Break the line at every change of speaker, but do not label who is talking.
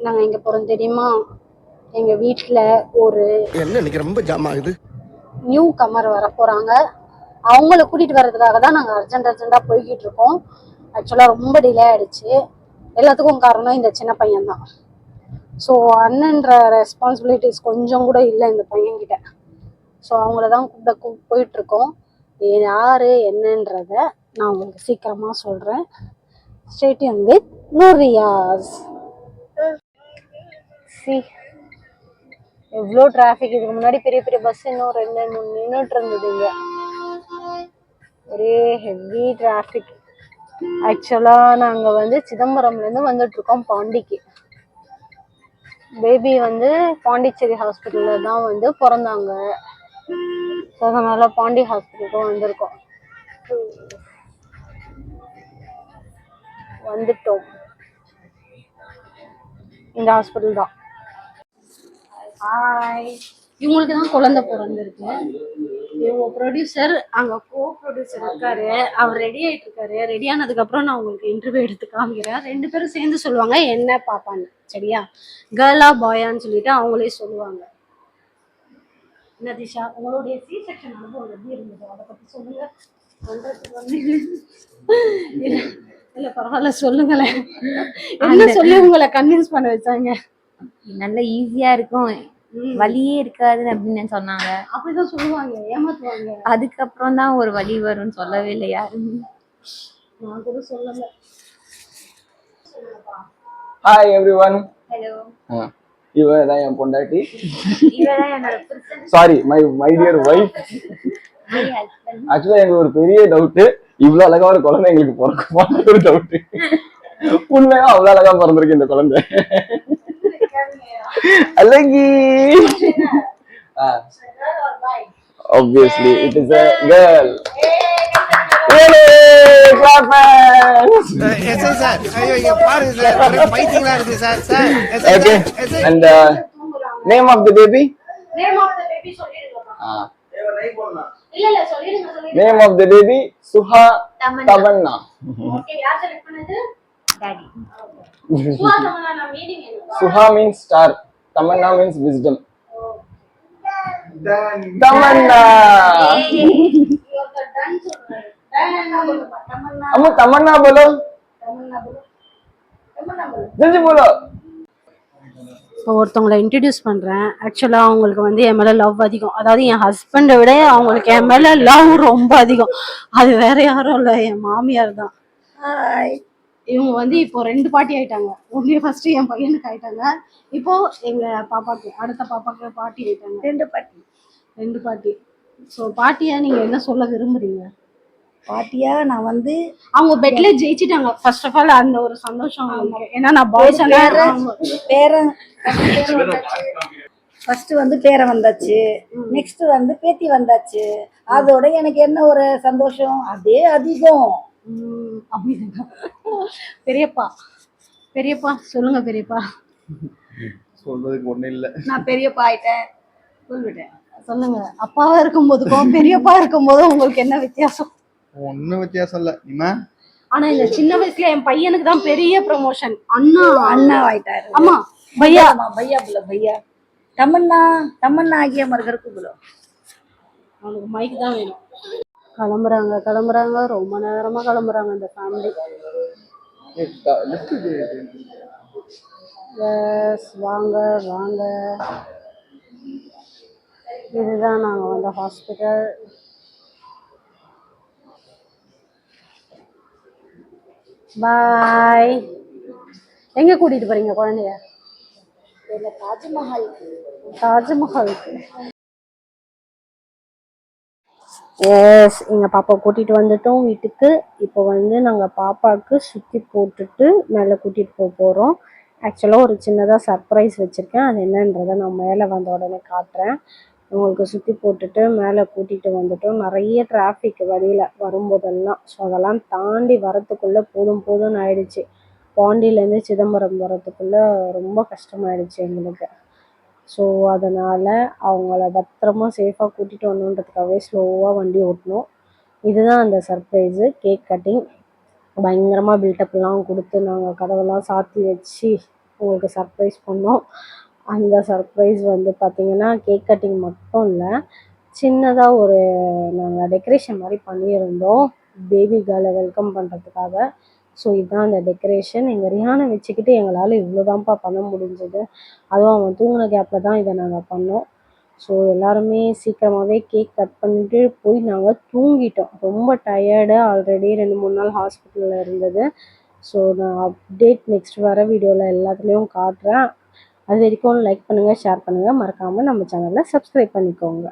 நாங்கள் எங்கே போகிறோம் தெரியுமா? எங்கள் வீட்டில் ஒரு
என்ன இன்னைக்கு ரொம்ப ஜாம் ஆகுது.
நியூ கமர் வர போகிறாங்க. அவங்கள கூட்டிகிட்டு வர்றதுக்காக தான் நாங்கள் அர்ஜென்ட்டாக போய்கிட்டு இருக்கோம். ஆக்சுவலாக ரொம்ப டிலே ஆகிடுச்சு. எல்லாத்துக்கும் காரணம் இந்த சின்ன பையன்தான். ஸோ அண்ணன்ற ரெஸ்பான்சிபிலிட்டிஸ் கொஞ்சம் கூட இல்லை இந்த பையன்கிட்ட. ஸோ அவங்கள தான் போயிட்டுருக்கோம். யார் என்னன்றத நான் உங்களுக்கு சீக்கிரமாக சொல்கிறேன். ஸ்டே டியூன் வித் நூரியாஸ். எவ்வளோ டிராஃபிக். இதுக்கு முன்னாடி பெரிய பெரிய பஸ் இன்னும் 2-3 நின்றுட்டு இருந்ததுங்க. ஒரே ஹெவி டிராஃபிக். ஆக்சுவலாக நாங்கள் வந்து சிதம்பரம்லேருந்து வந்துட்டுருக்கோம் பாண்டிக்கு. பேபி வந்து பாண்டிச்சேரி ஹாஸ்பிட்டலில் தான் வந்து பிறந்தாங்க. ஸோ அதனால் பாண்டி ஹாஸ்பிட்டலுக்கும் வந்திருக்கோம். வந்துட்டோம். இந்த ஹாஸ்பிட்டல் தான். ஹாய். இவங்களுக்கு தான் குழந்தை பிறந்திருக்கு. இவங்க ப்ரொடியூசர், அங்கே கோ ப்ரொடியூசர் இருக்காரு. அவர் ரெடி ஆகிட்டு இருக்காரு. ரெடி ஆனதுக்கப்புறம் நான் உங்களுக்கு இன்டர்வியூ எடுத்து காமிக்கிறேன். 2 பேரும் சேர்ந்து சொல்லுவாங்க என்ன பாப்பான்னு. சரியா? கேர்ளா பாயான்னு சொல்லிட்டு அவங்களே சொல்லுவாங்க. என்ன திஷா, உங்களுடைய சி செக்ஷன் அனுபவம் எப்படி இருந்தது? அதை பற்றி சொல்லுங்க. இல்லை பரவாயில்ல, சொல்லுங்களேன். என்ன சொல்லி உங்களை கன்வின்ஸ் பண்ண வச்சாங்க?
நல்ல ஈஸியா இருக்கும், வலியே இருக்காது அப்படின்னு சொன்னாங்க.
அப்படிதான் சொல்லுவாங்க, ஏமாத்துவாங்க.
அதுக்கப்புறம் தான் ஒரு வலி வரும்னு சொல்லவே இல்லை யாருமே.
நான் கூட சொல்லல.
Hi everyone.
ஹலோ.
இவதான் என் பொண்டாட்டி.
இவதான் என்னோட புருஷன்.
Sorry, my dear wife. ஆக்சுவலா எனக்கு ஒரு பெரிய டவுட், இவ்வளவு அழகா ஒரு குழந்தை எங்களுக்கு பிறக்குமான்னு ஒரு டவுட். உண்மையா அவ்வளவு அழகா பிறந்திருக்கு இந்த குழந்தை. அழகி. Obviously it is a girl. Okay, and name of the baby?
Name of the baby சொல்லிடுங்க. இல்ல சொல்லிடுங்க.
Name of the baby Suha Tamanna.
Okay, யார் செலக்ட் பண்ணது?
டாடி.
Suha Tamanna மீனிங் என்ன?
Suha means star, Tamanna means wisdom. Tamanna. अम्मा तमन्ना बोलो. जल्दी बोलो.
ஒருத்தவங்களை இன்ட்ரடியூஸ் பண்ணுறேன். ஆக்சுவலாக அவங்களுக்கு வந்து என் மேலே லவ் அதிகம். அதாவது என் ஹஸ்பண்டை விட அவங்களுக்கு என் மேலே லவ் ரொம்ப அதிகம். அது வேற யாரும் இல்லை, என் மாமியார் தான். இவங்க வந்து இப்போ 2 பாட்டி ஆயிட்டாங்க. ஒன்று ஃபர்ஸ்ட் என் பையனுக்கு ஆயிட்டாங்க, இப்போ எங்கள் பாப்பாக்கு, அடுத்த பாப்பாக்கு பாட்டி ஆயிட்டாங்க. 2 பாட்டி. ஸோ பாட்டியா நீங்கள் என்ன சொல்ல விரும்புறீங்க?
பாட்டியா நான் வந்து
அவங்க பெட்ல ஜெயிச்சிட்டாங்க. ஃபர்ஸ்ட் ஆஃப் ஆல் அந்த ஒரு சந்தோஷம். ஏன்னா நான் பாய்ஸ்
பேரன் ஃபர்ஸ்ட் வந்து பேரன் வந்தாச்சு, நெக்ஸ்ட் வந்து பேத்தி வந்தாச்சு. அதோட எனக்கு என்ன ஒரு சந்தோஷம், அதே அதிகம்.
பெரியப்பா சொல்லுங்க. பெரியப்பா
சொல்றதுக்கு ஒண்ணு இல்ல,
நான் பெரியப்பா ஆயிட்டேன்.
சொல்லிட்டேன். சொல்லுங்க. அப்பாவா இருக்கும்போதுக்கும் பெரியப்பா இருக்கும்போதும் உங்களுக்கு என்ன வித்தியாசம்?
ஒன்னும் வித்தியாசம் இல்ல.
ஆனா இந்த சின்ன வயசுல என் பையனுக்கு தான் பெரிய ப்ரமோஷன். அண்ணா
ஆயிட்டாரு.
ஆமா, பையா
புள்ள பையா. தமன்னா தமன்னா ஆகிய மரகருக்கு புள்ள.
அவனுக்கு மைக் தான் வேணும். கிளம்புறாங்க. ரொம்ப நேரமா கிளம்புறாங்க இந்த ஃபேமிலி. வாங்க. இதுதான் நாங்க வந்த ஹாஸ்பிட்டல். பாய். எங்க கூட்டிட்டு போறீங்க குழந்தைய? தாஜ்மஹாலுக்கு. எஸ், எங்கள் பாப்பா கூட்டிகிட்டு வந்துட்டோம் வீட்டுக்கு. இப்போ வந்து நாங்கள் பாப்பாவுக்கு சுற்றி போட்டுட்டு மேலே கூட்டிகிட்டு போகிறோம். ஆக்சுவலாக ஒரு சின்னதாக சர்ப்ரைஸ் வச்சுருக்கேன். அது என்னன்றதை நான் மேலே வந்த உடனே காட்டுறேன். உங்களுக்கு சுற்றி போட்டுட்டு மேலே கூட்டிகிட்டு வந்துட்டோம். நிறைய டிராஃபிக் வழியில் வரும்போதெல்லாம். ஸோ அதெல்லாம் தாண்டி வரத்துக்குள்ளே போதும்னு ஆயிடுச்சு. பாண்டியிலேருந்து சிதம்பரம் வரத்துக்குள்ளே ரொம்ப கஷ்டமாயிடுச்சு எங்களுக்கு. ஸோ அதனால் அவங்கள பத்திரமா சேஃபாக கூட்டிகிட்டு வரணுன்றதுக்காகவே ஸ்லோவாக வண்டி ஓட்டணும். இதுதான் அந்த சர்ப்ரைஸு. கேக் கட்டிங் பயங்கரமாக பில்டப்லாம் கொடுத்து நாங்கள் கதவெல்லாம் சாத்தி வச்சு உங்களுக்கு சர்ப்ரைஸ் பண்ணோம். அந்த சர்ப்ரைஸ் வந்து பார்த்திங்கன்னா கேக் கட்டிங் மட்டும் இல்லை, சின்னதாக ஒரு நாங்கள் டெக்கரேஷன் மாதிரி பண்ணியிருந்தோம் பேபி கேர்ளை வெல்கம் பண்ணுறதுக்காக. ஸோ இதுதான் அந்த டெக்கரேஷன். எங்கள் ரியானை வச்சுக்கிட்டு எங்களால் இவ்வளோதான்ப்பா பண்ண முடிஞ்சது. அதுவும் அவன் தூங்கின கேப்பில் தான் இதை நாங்கள் பண்ணோம். ஸோ எல்லாருமே சீக்கிரமாகவே கேக் கட் பண்ணிட்டு போய் நாங்கள் தூங்கிட்டோம். ரொம்ப டயர்டு, ஆல்ரெடி 2-3 நாள் ஹாஸ்பிட்டலில் இருந்தது. ஸோ நான் அப்டேட் நெக்ஸ்ட் வர வீடியோவில் எல்லாத்துலேயும் காட்டுறேன். அது வரைக்கும் லைக் பண்ணுங்கள், ஷேர் பண்ணுங்கள், மறக்காமல் நம்ம சேனலை சப்ஸ்கிரைப் பண்ணிக்கோங்க.